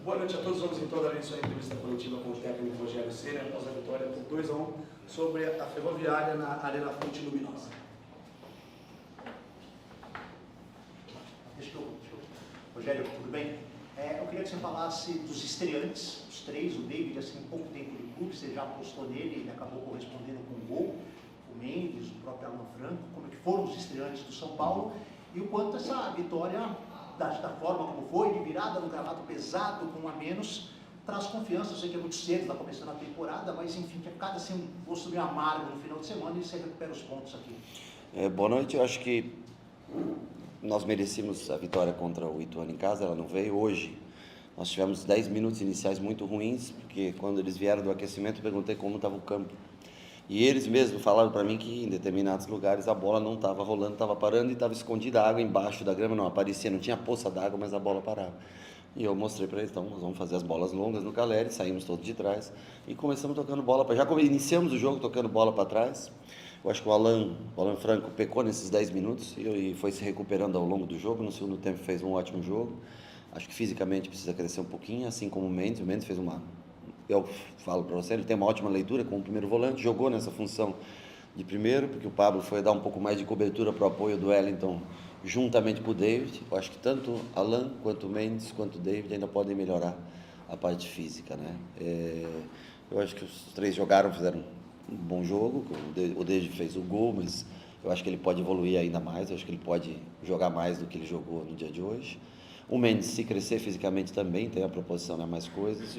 Boa noite a todos. Vamos então dar início à entrevista coletiva com o técnico Rogério Ceni após a vitória por 2-1 sobre a Ferroviária na Arena Fonte Luminosa. Rogério, tudo bem? Eu queria que você falasse dos estreantes, os três, o David, assim, pouco tempo de clube, você já apostou nele, ele acabou correspondendo com um gol, o Mendes, o próprio Alan Franco, como é que foram os estreantes do São Paulo e o quanto essa vitória, da forma como foi, de virada no gramado pesado, com um a menos, traz confiança. Eu sei que é muito cedo, está começando a temporada, mas enfim, que cada assim, um gosto meio amargo no final de semana e você recupera os pontos aqui. Boa noite, eu acho que nós merecíamos a vitória contra o Ituano em casa, ela não veio hoje. Nós tivemos 10 minutos iniciais muito ruins, porque quando eles vieram do aquecimento, eu perguntei como estava o campo. E eles mesmos falaram para mim que em determinados lugares a bola não estava rolando, estava parando e estava escondida a água embaixo da grama, não aparecia, não tinha poça d'água, mas a bola parava. E eu mostrei para eles, então nós vamos fazer as bolas longas no Caleri, saímos todos de trás e começamos tocando bola para já iniciamos o jogo tocando bola para trás. Eu acho que o Alan Franco pecou nesses 10 minutos e foi se recuperando ao longo do jogo. No segundo tempo fez um ótimo jogo. Acho que fisicamente precisa crescer um pouquinho, assim como o Mendes. O Mendes fez eu falo para você, ele tem uma ótima leitura como primeiro volante, jogou nessa função de primeiro, porque o Pablo foi dar um pouco mais de cobertura para o apoio do Wellington, juntamente com o David. Eu acho que tanto Alan, quanto o Mendes, quanto o David ainda podem melhorar a parte física, né? Eu acho que os três fizeram um bom jogo. O David fez o gol, mas eu acho que ele pode evoluir ainda mais. Eu acho que ele pode jogar mais do que ele jogou no dia de hoje. O Mendes, se crescer fisicamente também, tem a proposição a mais coisas,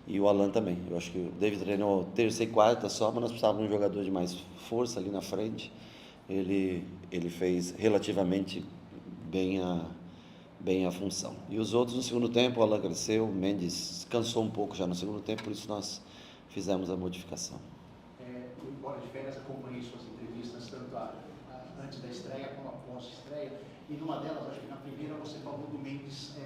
e o Alan também. Eu acho que o David treinou terça e quarta só, mas nós precisávamos de um jogador de mais força ali na frente. Ele fez relativamente bem a função. E os outros no segundo tempo, o Alan cresceu, o Mendes cansou um pouco já no segundo tempo, por isso nós fizemos a modificação. Embora de férias, acompanhei suas entrevistas, tanto antes da estreia como após a estreia, e numa delas, acho que na primeira, você falou do Mendes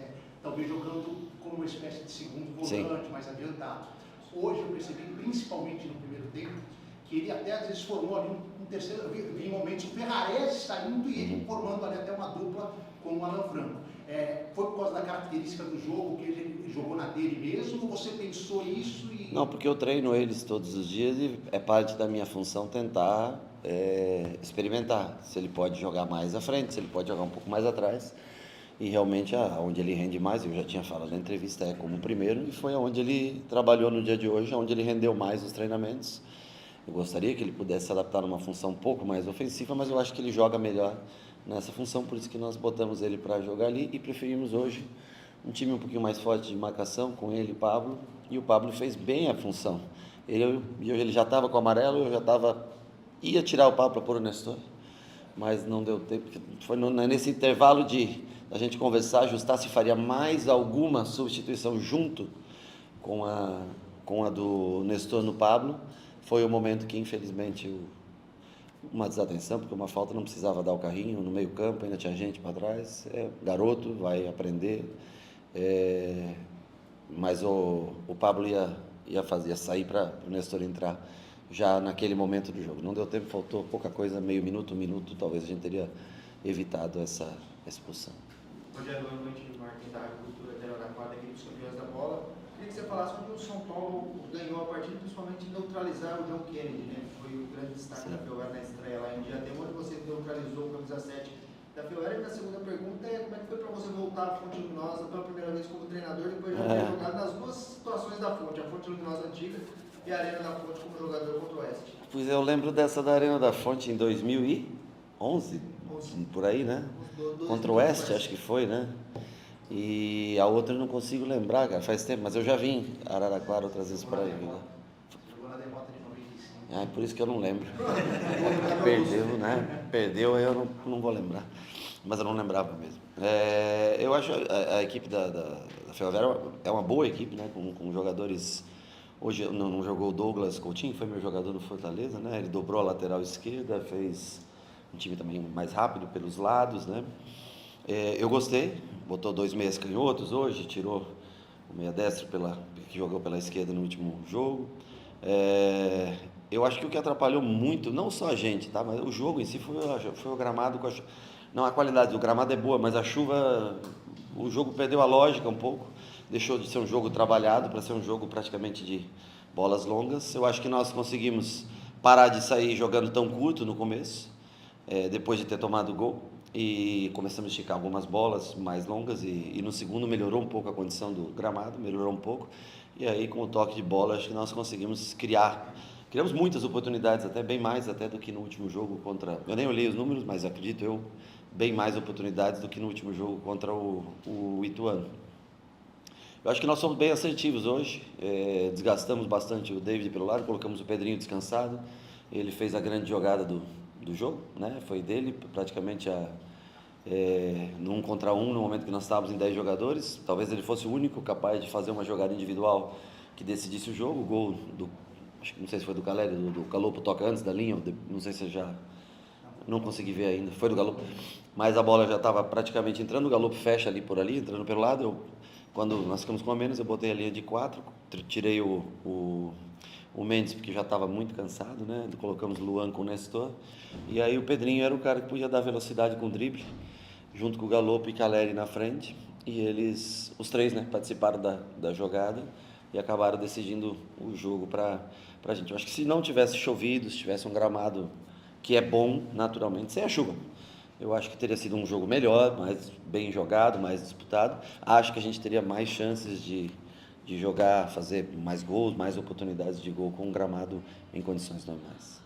talvez jogando como uma espécie de segundo volante, mais adiantado. Hoje eu percebi, principalmente no primeiro tempo, que ele até às vezes formou ali um terceiro, eu vi em momentos o Ferrarese saindo e ele formando ali até uma dupla com o Alan Franco. Foi por causa da característica do jogo que ele jogou na dele mesmo, ou você pensou isso e... Não, porque eu treino eles todos os dias e é parte da minha função tentar experimentar se ele pode jogar mais à frente, se ele pode jogar um pouco mais atrás. E realmente onde ele rende mais, eu já tinha falado na entrevista, como primeiro, e foi onde ele trabalhou no dia de hoje, onde ele rendeu mais os treinamentos. Eu gostaria que ele pudesse se adaptar numa função um pouco mais ofensiva, mas eu acho que ele joga melhor nessa função, por isso que nós botamos ele para jogar ali e preferimos hoje um time um pouquinho mais forte de marcação com ele e Pablo, e o Pablo fez bem a função. Ele já estava com o amarelo, ia tirar o Pablo para pôr o Nestor, mas não deu tempo, foi nesse intervalo a gente conversar, ajustar se faria mais alguma substituição junto com a do Nestor no Pablo. Foi o momento que, infelizmente, uma desatenção, porque uma falta não precisava dar o carrinho no meio campo, ainda tinha gente para trás. Garoto, vai aprender. Mas o Pablo ia sair para o Nestor entrar já naquele momento do jogo. Não deu tempo, faltou pouca coisa, meio minuto, um minuto, talvez a gente teria evitado essa expulsão. Rogério, boa noite, Marquinhos da Rádio Cultura, Terra da Quadra, aqui dos campeões da bola. Queria que você falasse como o São Paulo ganhou a partida, principalmente neutralizar o John Kennedy, né? Foi o grande destaque da Ferroviária na estreia lá em Diadema, onde você neutralizou o camisa 7 da Ferroviária. E a segunda pergunta é como é que foi para você voltar à Fonte Luminosa pela primeira vez como treinador, depois de ter jogado nas duas situações da Fonte, a Fonte Luminosa antiga e a Arena da Fonte como jogador contra o Oeste? Pois eu lembro dessa da Arena da Fonte em 2011, por aí, né? Contra o Oeste, acho que foi, né? E a outra eu não consigo lembrar, cara, faz tempo, mas eu já vim a Araraquara outras vezes para aí. Jogou na derrota de 95. Por isso que eu não lembro. Perdeu, né? Perdeu, aí eu não vou lembrar. Mas eu não lembrava mesmo. Eu acho a equipe da Ferroviária é uma boa equipe, né? Com jogadores... Hoje não jogou o Douglas Coutinho, foi meu jogador no Fortaleza, né? Ele dobrou a lateral esquerda, fez um time também mais rápido pelos lados, né? Eu gostei, botou 2 meias canhotos hoje, tirou o meia destro que jogou pela esquerda no último jogo. Eu acho que o que atrapalhou muito, não só a gente, tá? Mas o jogo em si foi o gramado com não, a qualidade do gramado é boa, mas a chuva, o jogo perdeu a lógica um pouco. deixou de ser um jogo trabalhado para ser um jogo praticamente de bolas longas. Eu acho que nós conseguimos parar de sair jogando tão curto no começo, depois de ter tomado o gol, e começamos a esticar algumas bolas mais longas, e no segundo melhorou um pouco a condição do gramado, melhorou um pouco, e aí com o toque de bola acho que nós conseguimos criamos muitas oportunidades, até bem mais até do que no último jogo contra, eu nem olhei os números, mas acredito eu, bem mais oportunidades do que no último jogo contra o Ituano. Eu acho que nós somos bem assertivos hoje, desgastamos bastante o David pelo lado, colocamos o Pedrinho descansado, ele fez a grande jogada do jogo, né? Foi dele praticamente no 1 contra 1, no momento que nós estávamos em 10 jogadores, talvez ele fosse o único capaz de fazer uma jogada individual que decidisse o jogo. O gol acho que não sei se foi do Caleri, do Galopo toca antes da linha, não sei se já, não consegui ver ainda, foi do Galopo, mas a bola já estava praticamente entrando, o Galopo fecha ali por ali, entrando pelo lado, quando nós ficamos com a menos, eu botei a linha de 4, tirei o Mendes, porque já estava muito cansado, né? Colocamos o Luan com o Nestor, e aí o Pedrinho era o cara que podia dar velocidade com o drible, junto com o Galopo e Caleri na frente, e eles, os três, né, participaram da jogada e acabaram decidindo o jogo para a gente. Eu acho que se não tivesse chovido, se tivesse um gramado que é bom naturalmente, sem a chuva, eu acho que teria sido um jogo melhor, mais bem jogado, mais disputado. Acho que a gente teria mais chances de jogar, fazer mais gols, mais oportunidades de gol com um gramado em condições normais.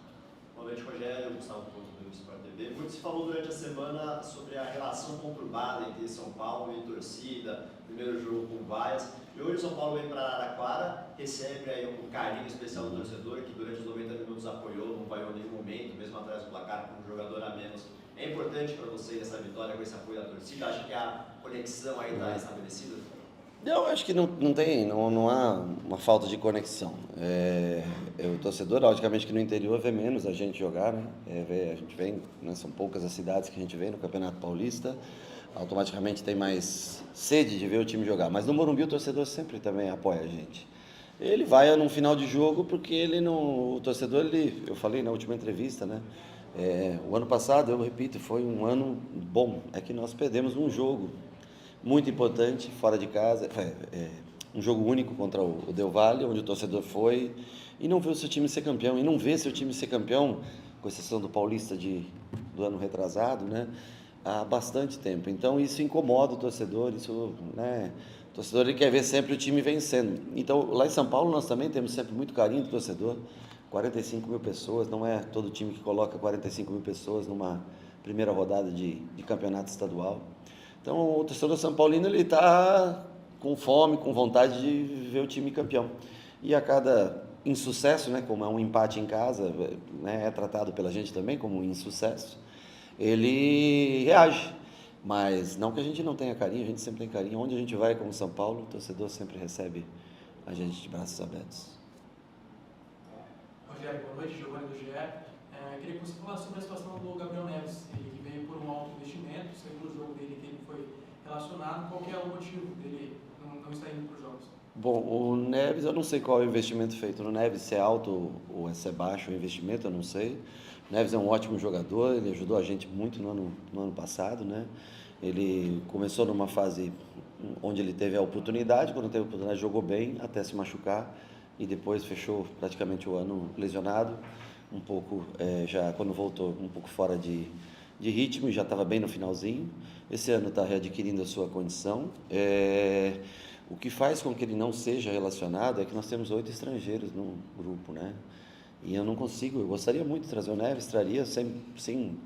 Boa noite, Rogério. Gustavo Couto, do Sport TV. Muito se falou durante a semana sobre a relação conturbada entre São Paulo e torcida, primeiro jogo com vaias. E hoje o São Paulo vem para Araraquara, recebe aí um carinho especial do torcedor, que durante os 90 minutos apoiou, não vaiou em nenhum momento, mesmo atrás do placar, com um jogador a menos. É importante para vocês essa vitória com esse apoio da torcida? Acha que a conexão aí está estabelecida? Eu acho que não há uma falta de conexão. O torcedor, logicamente que no interior vê menos a gente jogar, né? A gente vem, né? São poucas as cidades que a gente vem no Campeonato Paulista, automaticamente tem mais sede de ver o time jogar. Mas no Morumbi o torcedor sempre também apoia a gente. Ele vai no final de jogo porque o torcedor, eu falei na última entrevista, né? O ano passado, eu repito, foi um ano bom. É que nós perdemos um jogo muito importante, fora de casa, um jogo único contra o Del Valle, onde o torcedor foi e não viu o seu time ser campeão, e não vê seu time ser campeão, com exceção do Paulista do ano retrasado, né, há bastante tempo. Então isso incomoda o torcedor, né, o torcedor ele quer ver sempre o time vencendo. Então lá em São Paulo nós também temos sempre muito carinho do torcedor, 45 mil pessoas, não é todo time que coloca 45 mil pessoas numa primeira rodada de campeonato estadual. Então, o torcedor São Paulino está com fome, com vontade de ver o time campeão. E a cada insucesso, né, como é um empate em casa, né, é tratado pela gente também como um insucesso, ele reage. Mas não que a gente não tenha carinho, a gente sempre tem carinho. Onde a gente vai como São Paulo, o torcedor sempre recebe a gente de braços abertos. Rogério, boa noite, Giovanni do GE. Queria que você falasse sobre a situação do Gabriel Neves, que veio por um alto investimento, segundo jogo dele que ele foi relacionado. Qual que é o motivo dele não estar indo para os jogos? Bom, o Neves, eu não sei qual é o investimento feito no Neves, se é alto ou se é baixo o investimento, eu não sei. O Neves é um ótimo jogador, ele ajudou a gente muito no ano passado, né? Ele começou numa fase onde ele teve a oportunidade, quando teve a oportunidade jogou bem, até se machucar, e depois fechou praticamente o ano lesionado, um pouco, já quando voltou, um pouco fora de ritmo, e já estava bem no finalzinho. Esse ano está readquirindo a sua condição. O que faz com que ele não seja relacionado é que nós temos 8 estrangeiros no grupo, né? E eu não consigo, eu gostaria muito de trazer o Neves, traria, sim,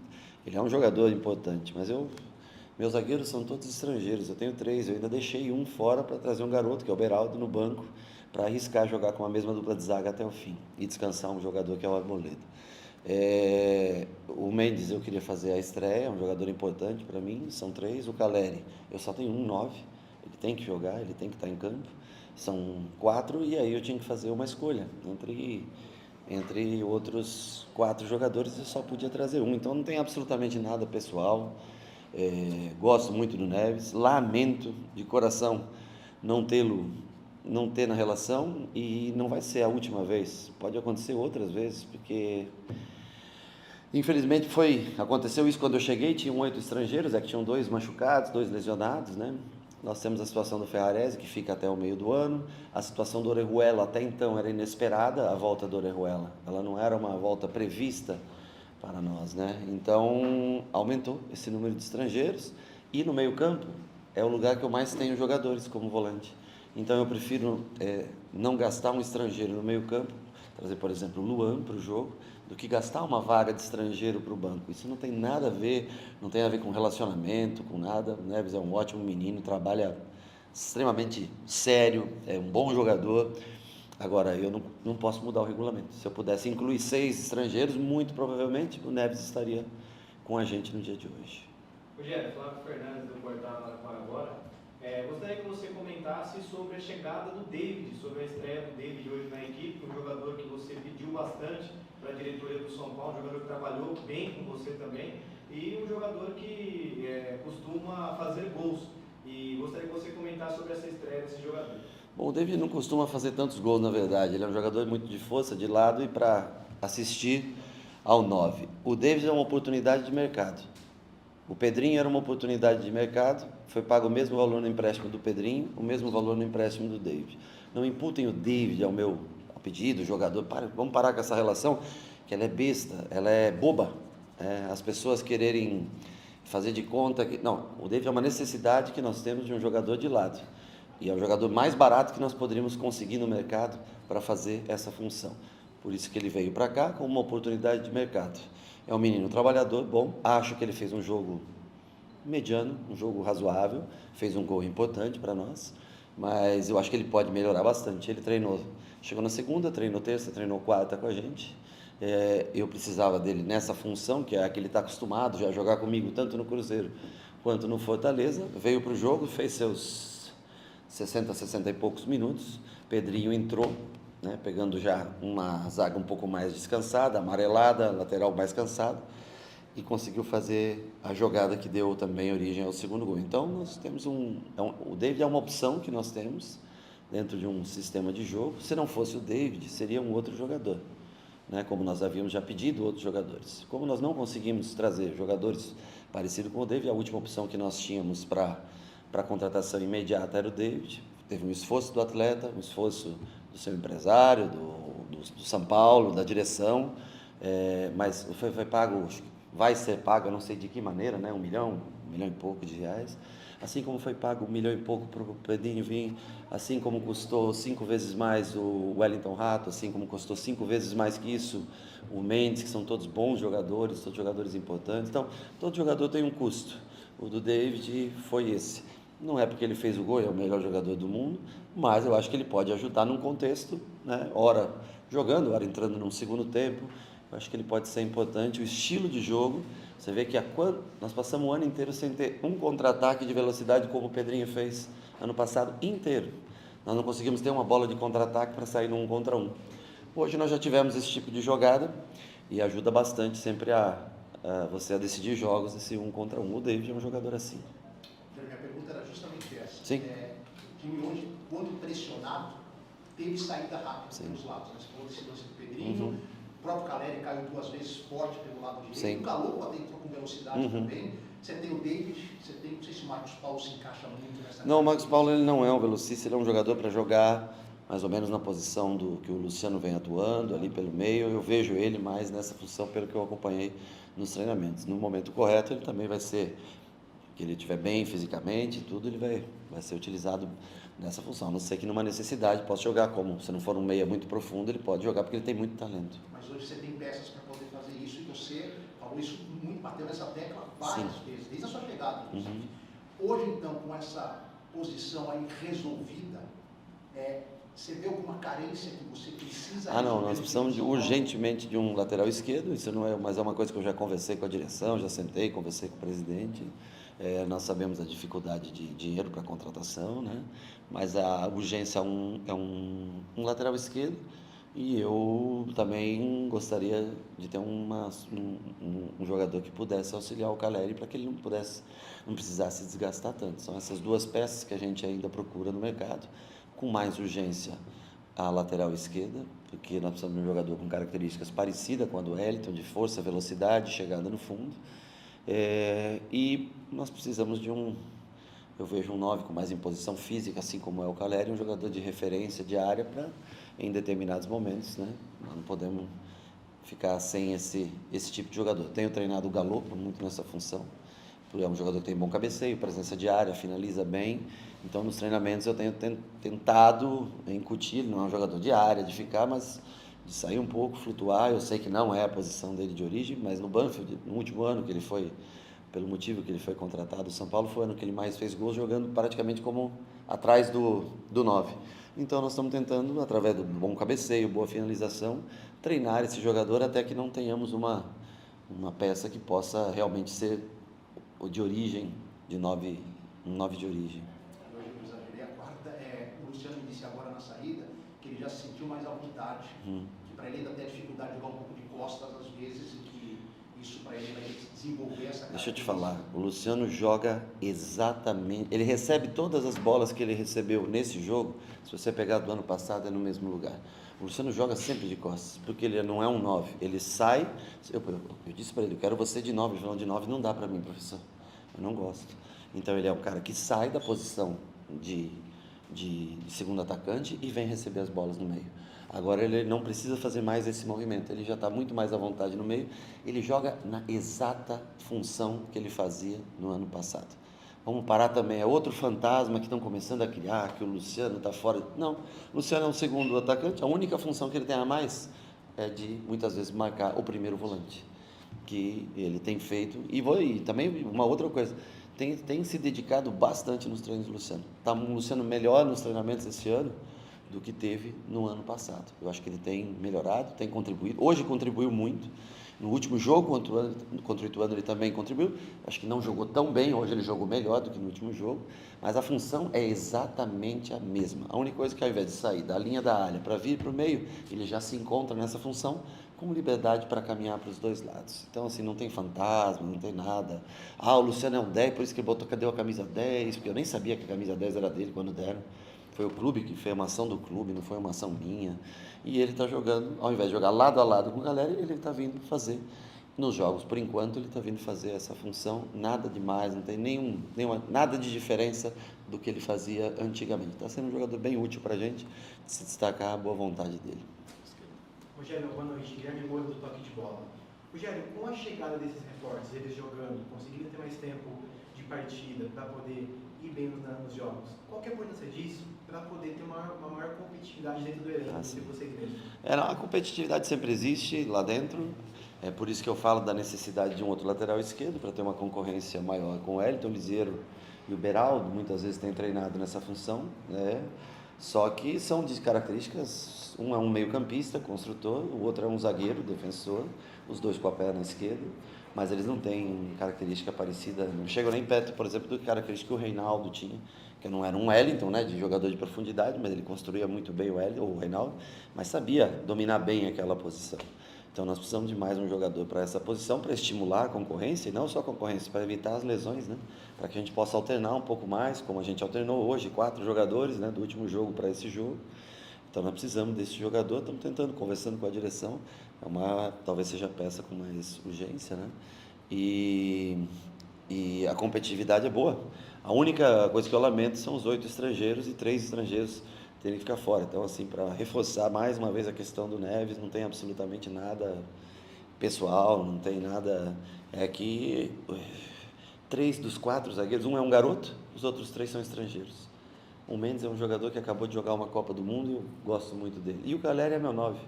ele é um jogador importante, mas meus zagueiros são todos estrangeiros, eu tenho 3, eu ainda deixei um fora para trazer um garoto, que é o Beraldo, no banco, para arriscar jogar com a mesma dupla de zaga até o fim e descansar um jogador que é o Arboleda. O Mendes eu queria fazer a estreia, é um jogador importante para mim, são 3. O Caleri, eu só tenho 9, ele tem que jogar, ele tem que estar em campo, são 4, e aí eu tinha que fazer uma escolha entre outros 4 jogadores, eu só podia trazer um, então não tem absolutamente nada pessoal. Gosto muito do Neves, lamento de coração não ter na relação, e não vai ser a última vez, pode acontecer outras vezes, porque infelizmente aconteceu isso quando eu cheguei, tinham 8 estrangeiros, que tinham 2 machucados, 2 lesionados, né? Nós temos a situação do Ferrarese, que fica até o meio do ano. A situação do Orejuela, até então, era inesperada, a volta do Orejuela. Ela não era uma volta prevista para nós, né? Então, aumentou esse número de estrangeiros. E no meio-campo, é o lugar que eu mais tenho jogadores como volante. Então, eu prefiro não gastar um estrangeiro no meio-campo, trazer, por exemplo, o Luan para o jogo, do que gastar uma vaga de estrangeiro para o banco. Isso não tem nada a ver, não tem a ver com relacionamento, com nada. O Neves é um ótimo menino, trabalha extremamente sério, é um bom jogador. Agora, eu não posso mudar o regulamento. Se eu pudesse incluir 6 estrangeiros, muito provavelmente o Neves estaria com a gente no dia de hoje. Rogério, Flávio Fernandes, do Portal Araraquara agora. Gostaria que você comentasse sobre a chegada do David, sobre a estreia do David hoje na equipe, um jogador que você pediu bastante para a diretoria do São Paulo, um jogador que trabalhou bem com você também, e um jogador que costuma fazer gols. E gostaria que você comentasse sobre essa estreia desse jogador. Bom, o David não costuma fazer tantos gols, na verdade. Ele é um jogador muito de força, de lado e para assistir ao 9. O David é uma oportunidade de mercado. O Pedrinho era uma oportunidade de mercado, foi pago o mesmo valor no empréstimo do Pedrinho, o mesmo valor no empréstimo do David. Não imputem o David ao meu pedido, jogador, vamos parar com essa relação, que ela é besta, ela é boba. As pessoas quererem fazer de conta que... Não, o David é uma necessidade que nós temos de um jogador de lado. E é o jogador mais barato que nós poderíamos conseguir no mercado para fazer essa função. Por isso que ele veio para cá como uma oportunidade de mercado. É um menino trabalhador, bom, acho que ele fez um jogo mediano, um jogo razoável, fez um gol importante para nós, mas eu acho que ele pode melhorar bastante. Ele treinou, chegou na segunda, treinou terça, treinou quarta com a gente. Eu precisava dele nessa função, que é a que ele está acostumado já a jogar comigo, tanto no Cruzeiro quanto no Fortaleza. Veio para o jogo, fez seus 60 e poucos minutos. Pedrinho entrou, né, pegando já uma zaga um pouco mais descansada, amarelada, lateral mais cansado, e conseguiu fazer a jogada que deu também origem ao segundo gol. Então, nós temos o David é uma opção que nós temos dentro de um sistema de jogo. Se não fosse o David, seria um outro jogador, né, como nós havíamos já pedido outros jogadores. Como nós não conseguimos trazer jogadores parecidos com o David, a última opção que nós tínhamos para a contratação imediata era o David. Teve um esforço do atleta, um esforço do seu empresário, do São Paulo, da direção, mas foi pago, vai ser pago, eu não sei de que maneira, né? 1 milhão e pouco de reais, assim como foi pago 1 milhão e pouco para o Pedrinho vir, assim como custou 5 vezes mais o Wellington Rato, assim como custou 5 vezes mais que isso o Mendes, que são todos bons jogadores, todos jogadores importantes. Então, todo jogador tem um custo. O do David foi esse. Não é porque ele fez o gol, é o melhor jogador do mundo, mas eu acho que ele pode ajudar num contexto, né? Ora jogando, ora entrando num segundo tempo. Eu acho que ele pode ser importante. O estilo de jogo, você vê que nós passamos o ano inteiro sem ter um contra-ataque de velocidade como o Pedrinho fez ano passado inteiro. Nós não conseguimos ter uma bola de contra-ataque para sair num contra um. Hoje nós já tivemos esse tipo de jogada e ajuda bastante sempre você a decidir jogos, esse 1 contra 1. O David é um jogador assim. Minha pergunta era justamente essa. Sim. O time hoje, quando pressionado, teve saída rápida Sim. pelos lados. Você falou desse lance do Pedrinho, o próprio Caleri caiu 2 vezes forte pelo lado direito. Sim. O Galo até entrou com velocidade também. Você tem o David, não sei se o Marcos Paulo se encaixa muito nessa... Não, o Marcos Paulo ele não é um velocista, ele é um jogador para jogar mais ou menos na posição do que o Luciano vem atuando, ali pelo meio. Eu vejo ele mais nessa função pelo que eu acompanhei nos treinamentos. No momento correto, ele também vai ser... que ele estiver bem fisicamente, tudo, ele vai ser utilizado nessa função. A não ser que numa necessidade possa jogar, como se não for um meia muito profundo, ele pode jogar porque ele tem muito talento. Mas hoje você tem peças para poder fazer isso e você falou isso muito, bateu nessa tecla várias vezes, desde a sua chegada, inclusive. Hoje, então, com essa posição aí resolvida, você vê alguma carência que você precisa... Não, nós precisamos urgentemente de um lateral esquerdo, isso não é, mas é uma coisa que eu já conversei com a direção, já sentei, conversei com o presidente. Nós sabemos a dificuldade de dinheiro para a contratação, né? Mas a urgência é um lateral esquerdo, e eu também gostaria de ter um jogador que pudesse auxiliar o Caleri para que ele não precisasse desgastar tanto. São essas 2 peças que a gente ainda procura no mercado, com mais urgência a lateral esquerda, porque nós precisamos de um jogador com características parecidas com a do Wellington, de força, velocidade, chegada no fundo. E nós precisamos de um eu vejo um 9 com mais imposição física, assim como é o Caleri, um jogador de referência de área para, em determinados momentos, né? Nós não podemos ficar sem esse tipo de jogador. Tenho treinado o Galopo muito nessa função, porque é um jogador que tem bom cabeceio, presença de área, finaliza bem. Então, nos treinamentos eu tenho tentado incutir, ele não é um jogador de área, de ficar, mas de sair um pouco, flutuar. Eu sei que não é a posição dele de origem, mas no Banfield, no último ano que ele foi, pelo motivo que ele foi contratado, o São Paulo foi o ano que ele mais fez gols, jogando praticamente como atrás do 9. Então, nós estamos tentando, através do bom cabeceio, boa finalização, treinar esse jogador até que não tenhamos uma peça que possa realmente ser o de origem, um 9 de origem. Hoje eu exagerei. A quarta o Luciano disse agora na saída que ele já se sentiu mais à vontade, que para ele ainda tem a dificuldade de jogar um pouco de costas às vezes e que isso para ele vai desenvolver essa. Deixa eu te falar, o Luciano joga exatamente, ele recebe todas as bolas que ele recebeu nesse jogo, se você pegar do ano passado é no mesmo lugar. O Luciano joga sempre de costas, porque ele não é um 9, ele sai, eu disse para ele, eu quero você de 9, ele falou, de 9 não dá para mim, professor, eu não gosto. Então ele é o cara que sai da posição de segundo atacante e vem receber as bolas no meio. Agora ele não precisa fazer mais esse movimento, ele já está muito mais à vontade no meio, ele joga na exata função que ele fazia no ano passado. Vamos parar também, é outro fantasma que estão começando a criar, que o Luciano está fora. Não, o Luciano é um segundo atacante, a única função que ele tem a mais é de, muitas vezes, marcar o primeiro volante, que ele tem feito. E também uma outra coisa, tem se dedicado bastante nos treinos do Luciano. Está o Luciano melhor nos treinamentos esse ano do que teve no ano passado. Eu acho que ele tem melhorado, tem contribuído. Hoje contribuiu muito. No último jogo contra o Ituano ele também contribuiu. Acho que não jogou tão bem, hoje ele jogou melhor do que no último jogo. Mas a função é exatamente a mesma. A única coisa é que ao invés de sair da linha da área para vir para o meio, ele já se encontra nessa função com liberdade para caminhar para os dois lados. Então, assim, não tem fantasma, não tem nada. O Luciano é um 10, por isso que ele botou, cadê a camisa 10? Porque eu nem sabia que a camisa 10 era dele quando deram. Foi o clube que fez uma ação do clube, não foi uma ação minha. E ele está jogando, ao invés de jogar lado a lado com a galera, ele está vindo fazer nos jogos. Por enquanto, ele está vindo fazer essa função, nada demais, não tem nada de diferença do que ele fazia antigamente. Está sendo um jogador bem útil para a gente, se destacar a boa vontade dele. Rogério, boa noite. Guilherme Moura, do Toque de Bola. Rogério, com a chegada desses reforços, eles jogando, conseguindo ter mais tempo de partida para poder ir bem nos jogos, qual que é a importância disso para poder ter uma maior competitividade dentro do elenco de vocês mesmos? A competitividade sempre existe lá dentro, é por isso que eu falo da necessidade de um outro lateral esquerdo, para ter uma concorrência maior com o Wellington, o Liseiro e o Beraldo, muitas vezes tem treinado nessa função, né? Só que são de características, um é um meio-campista, construtor, o outro é um zagueiro, defensor, os dois com a perna esquerda, mas eles não têm característica parecida, não chegam nem perto, por exemplo, do característica que o Reinaldo tinha, que não era um Wellington, né, de jogador de profundidade, mas ele construía muito bem o Reinaldo, mas sabia dominar bem aquela posição. Então nós precisamos de mais um jogador para essa posição, para estimular a concorrência, e não só a concorrência, para evitar as lesões, né? Para que a gente possa alternar um pouco mais, como a gente alternou hoje, 4 jogadores, né, do último jogo para esse jogo. Então nós precisamos desse jogador, estamos tentando, conversando com a direção, talvez seja a peça com mais urgência, né? E a competitividade é boa. A única coisa que eu lamento são os 8 estrangeiros e 3 estrangeiros terem que ficar fora. Então, assim, para reforçar mais uma vez a questão do Neves, não tem absolutamente nada pessoal, não tem nada. É que 3 dos 4 zagueiros, um é um garoto, os outros 3 são estrangeiros. O Mendes é um jogador que acabou de jogar uma Copa do Mundo e eu gosto muito dele. E o Caleri é meu 9.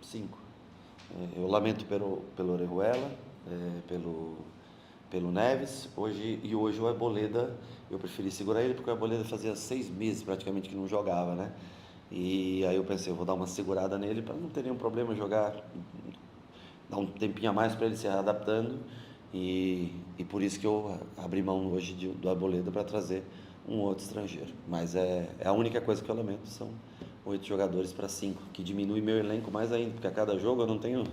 5. Eu lamento pelo Orejuela, pelo Neves, hoje o Arboleda, eu preferi segurar ele porque o Arboleda fazia 6 meses praticamente que não jogava, né? E aí eu pensei, eu vou dar uma segurada nele para não ter nenhum problema jogar, dar um tempinho a mais para ele se adaptando e por isso que eu abri mão hoje do Arboleda para trazer um outro estrangeiro. Mas é a única coisa que eu lamento, são 8 jogadores para 5, que diminui meu elenco mais ainda, porque a cada jogo eu não tenho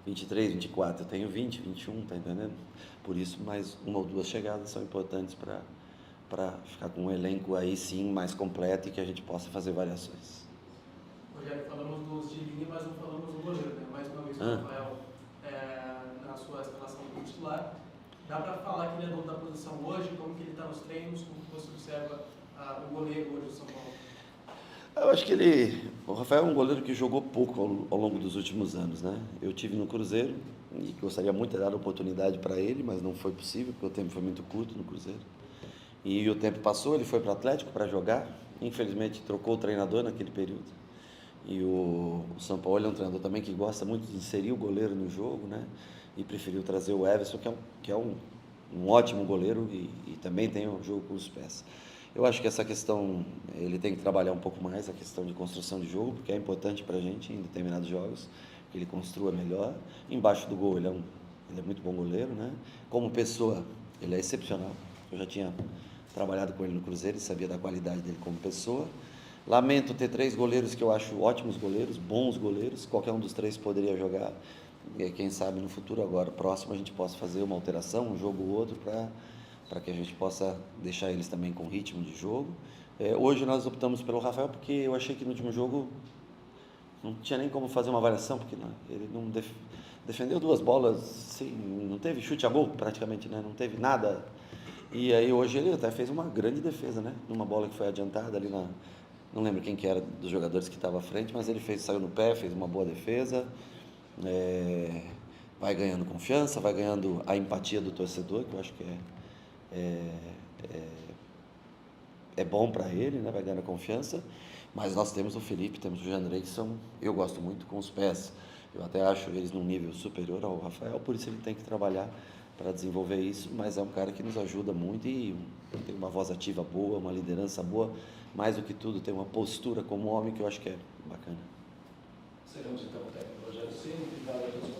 23, 24, eu tenho 20, 21, tá entendendo? Por isso, mais 1 ou 2 chegadas são importantes para ficar com um elenco aí sim mais completo e que a gente possa fazer variações. Rogério, falamos dos de linha, mas não falamos do goleiro, né? Mais uma vez o Rafael, na sua escalação como titular, Dá para falar que ele é dono da posição hoje? Como que ele está nos treinos? Como que você observa o goleiro hoje do São Paulo? Eu acho que o Rafael é um goleiro que jogou pouco ao longo dos últimos anos, né? Eu tive no Cruzeiro e gostaria muito de dar a oportunidade para ele, mas não foi possível, porque o tempo foi muito curto no Cruzeiro. E o tempo passou, ele foi para o Atlético para jogar, infelizmente trocou o treinador naquele período. E o São Paulo é um treinador também que gosta muito de inserir o goleiro no jogo, né? E preferiu trazer o Everson, que é um ótimo goleiro e também tem um jogo com os pés. Eu acho que essa questão, ele tem que trabalhar um pouco mais, a questão de construção de jogo, porque é importante para a gente em determinados jogos, que ele construa melhor. Embaixo do gol, ele é muito bom goleiro, né? Como pessoa, ele é excepcional. Eu já tinha trabalhado com ele no Cruzeiro e sabia da qualidade dele como pessoa. Lamento ter 3 goleiros que eu acho ótimos goleiros, bons goleiros, qualquer um dos 3 poderia jogar. E quem sabe no futuro, agora próximo, a gente possa fazer uma alteração, um jogo ou outro, para que a gente possa deixar eles também com ritmo de jogo. Hoje nós optamos pelo Rafael porque eu achei que no último jogo não tinha nem como fazer uma avaliação, porque ele não defendeu 2 bolas, sim, não teve chute a gol praticamente, né? Não teve nada. E aí hoje ele até fez uma grande defesa, né? Numa bola que foi adiantada ali não lembro quem que era dos jogadores que estava à frente, mas ele saiu no pé, fez uma boa defesa. Vai ganhando confiança, vai ganhando a empatia do torcedor, que eu acho que é bom para ele, né? Vai ganhando confiança. Mas nós temos o Felipe, temos o Jandrei, que eu gosto muito com os pés. Eu até acho eles num nível superior ao Rafael, por isso ele tem que trabalhar para desenvolver isso, mas é um cara que nos ajuda muito e tem uma voz ativa boa, uma liderança boa, mais do que tudo tem uma postura como homem que eu acho que é bacana. Seremos então o técnico Rogério Ceni, obrigado a todos.